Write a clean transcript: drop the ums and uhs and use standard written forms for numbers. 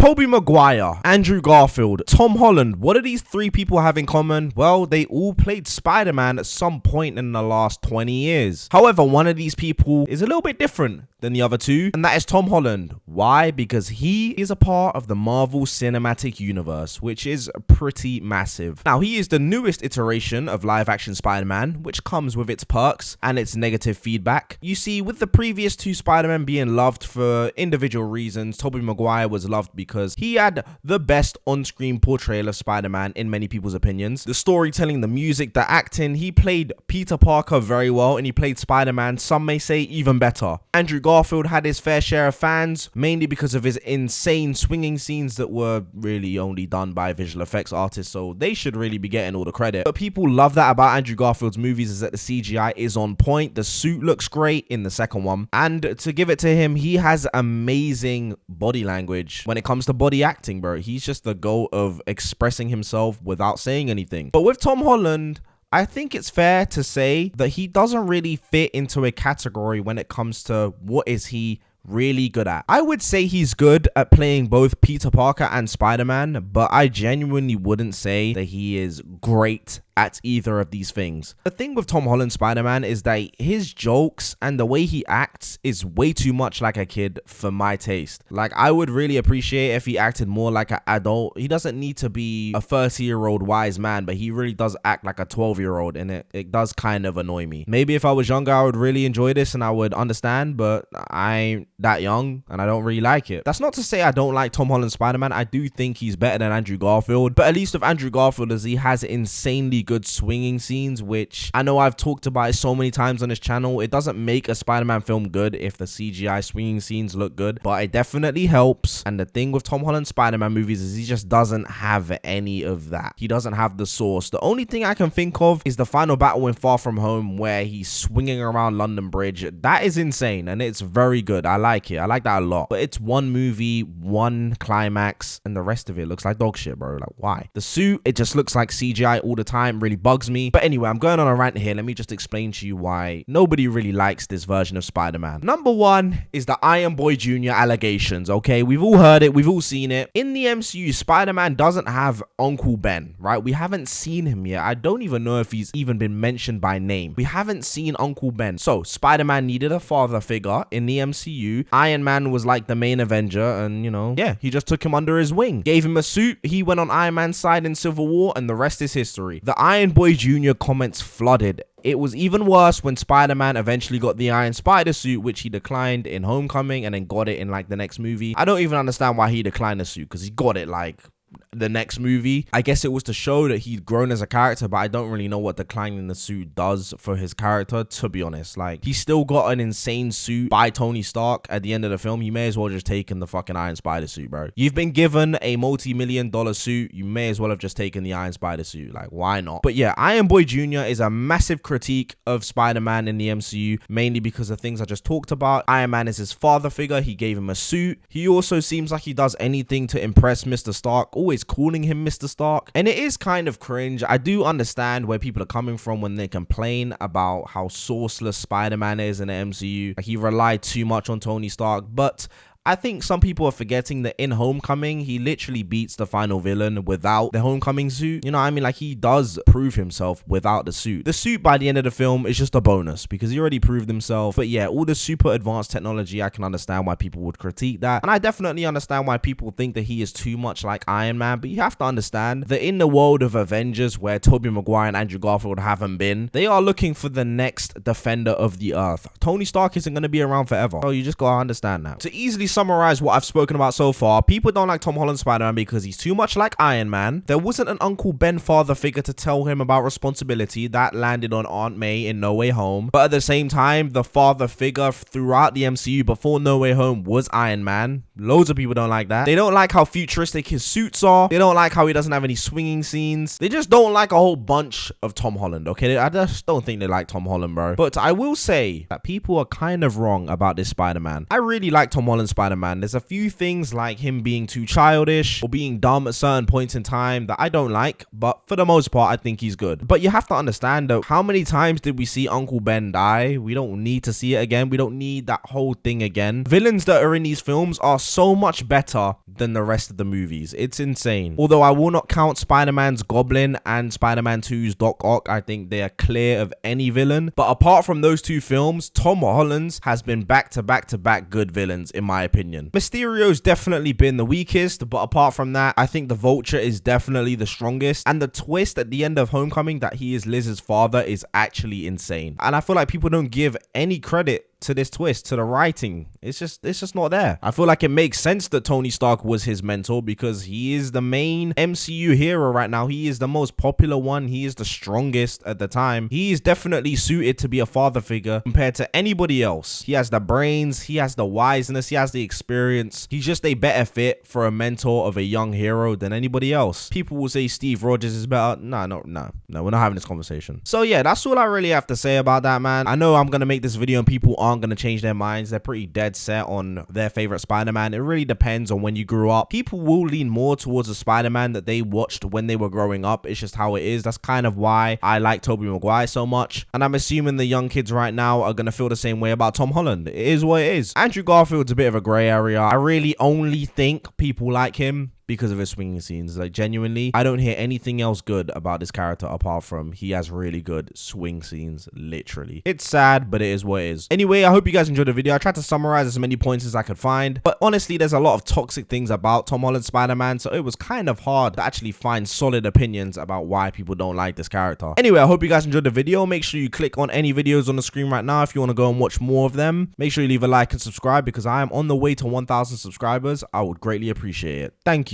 Tobey Maguire, Andrew Garfield, Tom Holland. What do these three people have in common? Well, they all played Spider-Man at some point in the last 20 years. However, one of these people is a little bit different than the other two, and that is Tom Holland. Why? Because he is a part of the Marvel Cinematic Universe, which is pretty massive. Now, he is the newest iteration of live-action Spider-Man, which comes with its perks and its negative feedback. You see, with the previous two Spider-Man being loved for individual reasons, Tobey Maguire was loved because he had the best on-screen portrayal of Spider-Man in many people's opinions. The storytelling, the music, the acting, he played Peter Parker very well, and he played Spider-Man, some may say, even better. Andrew Garfield had his fair share of fans, mainly because of his insane swinging scenes that were really only done by visual effects artists, so they should really be getting all the credit. But people love that about Andrew Garfield's movies, is that the CGI is on point. The suit looks great in the second one, and to give it to him, he has amazing body language when it comes to body acting, bro. He's just the goat of expressing himself without saying anything. But with Tom Holland, I think it's fair to say that he doesn't really fit into a category when it comes to what is he really good at. I would say he's good at playing both Peter Parker and Spider-Man, but I genuinely wouldn't say that he is great at either of these things. The thing with Tom Holland Spider-Man is that his jokes and the way he acts is way too much like a kid for my taste. Like, I would really appreciate if he acted more like an adult. He doesn't need to be a 30-year-old wise man, but he really does act like a 12-year-old, and it does kind of annoy me. Maybe if I was younger, I would really enjoy this and I would understand, but I ain't that young and I don't really like it. That's not to say I don't like Tom Holland Spider-Man. I do think he's better than Andrew Garfield, but at least with Andrew Garfield, as he has insanely good swinging scenes, which I know I've talked about it so many times on this channel. It doesn't make a Spider-Man film good if the CGI swinging scenes look good, but it definitely helps. And the thing with Tom Holland Spider-Man movies is he just doesn't have any of that. He doesn't have the source. The only thing I can think of is the final battle in Far From Home where he's swinging around London Bridge. That is insane and it's very good. I like it. I like that a lot. But it's one movie, one climax, and the rest of it looks like dog shit, bro. Like, why? The suit, it just looks like CGI all the time. Really bugs me. But anyway, I'm going on a rant here. Let me just explain to you why nobody really likes this version of Spider-Man. Number one is the Iron Boy Jr. allegations, okay? We've all heard it. We've all seen it. In the MCU, Spider-Man doesn't have Uncle Ben, right? We haven't seen him yet. I don't even know if he's even been mentioned by name. We haven't seen Uncle Ben. So, Spider-Man needed a father figure in the MCU. Iron Man was like the main Avenger, and, you know, yeah, he just took him under his wing. Gave him a suit. He went on Iron Man's side in Civil War, and the rest is history. The Iron Boy Jr. comments flooded. It was even worse when Spider-Man eventually got the Iron Spider suit, which he declined in Homecoming and then got it in like the next movie. I don't even understand why he declined the suit, because he got it like the next movie. I guess it was to show that he'd grown as a character, but I don't really know what declining the suit does for his character, to be honest. Like, he still got an insane suit by Tony Stark at the end of the film. He may as well just taken the fucking Iron Spider suit, bro. You've been given a multi-million-dollar suit. You may as well have just taken the Iron Spider suit. Like, why not? But yeah, Iron Boy Jr. is a massive critique of Spider-Man in the MCU, mainly because of things I just talked about. Iron Man is his father figure. He gave him a suit. He also seems like he does anything to impress Mr. Stark, always calling him Mr. Stark, and it is kind of cringe. I do understand where people are coming from when they complain about how sourceless Spider-Man is in the MCU. Like, he relied too much on Tony Stark, but I think some people are forgetting that in Homecoming, he literally beats the final villain without the Homecoming suit. You know what I mean? Like, he does prove himself without the suit. The suit by the end of the film is just a bonus because he already proved himself. But yeah, all the super advanced technology, I can understand why people would critique that. And I definitely understand why people think that he is too much like Iron Man. But you have to understand that in the world of Avengers, where Tobey Maguire and Andrew Garfield haven't been, they are looking for the next defender of the earth. Tony Stark isn't going to be around forever. So you just gotta understand that. To easily summarize what I've spoken about so far, people don't like Tom Holland Spider-Man because he's too much like Iron Man. There wasn't an Uncle Ben father figure to tell him about responsibility. That landed on Aunt May in No Way Home. But at the same time, the father figure throughout the MCU before No Way Home was Iron Man. Loads of people don't like that. They don't like how futuristic his suits are. They don't like how he doesn't have any swinging scenes. They just don't like a whole bunch of Tom Holland, okay? I just don't think they like Tom Holland, bro. But I will say that people are kind of wrong about this Spider-Man. I really like Tom Holland Spider-Man. Spider-Man. There's a few things like him being too childish or being dumb at certain points in time that I don't like, but for the most part, I think he's good. But you have to understand though, how many times did we see Uncle Ben die? We don't need to see it again. We don't need that whole thing again. Villains that are in these films are so much better than the rest of the movies. It's insane. Although I will not count Spider-Man's Goblin and Spider-Man 2's Doc Ock. I think they are clear of any villain. But apart from those two films, Tom Holland's has been back to back good villains in my opinion. Mysterio's definitely been the weakest, but apart from that, I think the Vulture is definitely the strongest. And the twist at the end of Homecoming that he is Liz's father is actually insane. And I feel like people don't give any credit to this twist, to the writing. It's just not there. I feel like it makes sense that Tony Stark was his mentor because he is the main MCU hero right now. He is the most popular one. He is the strongest at the time. He is definitely suited to be a father figure compared to anybody else. He has the brains, he has the wiseness, he has the experience. He's just a better fit for a mentor of a young hero than anybody else. People will say Steve Rogers is better. No, we're not having this conversation. So yeah, that's all I really have to say about that, man. I know I'm gonna make this video and people aren't going to change their minds. They're pretty dead set on their favorite Spider-Man. It really depends on when you grew up. People will lean more towards the Spider-Man that they watched when they were growing up. It's just how it is. That's kind of why I like Tobey Maguire so much. And I'm assuming the young kids right now are going to feel the same way about Tom Holland. It is what it is. Andrew Garfield's a bit of a gray area. I really only think people like him because of his swinging scenes. Like, genuinely, I don't hear anything else good about this character apart from he has really good swing scenes, literally. It's sad, but it is what it is. Anyway, I hope you guys enjoyed the video. I tried to summarize as many points as I could find, but honestly, there's a lot of toxic things about Tom Holland's Spider-Man, so it was kind of hard to actually find solid opinions about why people don't like this character. Anyway, I hope you guys enjoyed the video. Make sure you click on any videos on the screen right now if you want to go and watch more of them. Make sure you leave a like and subscribe because I am on the way to 1,000 subscribers. I would greatly appreciate it. Thank you.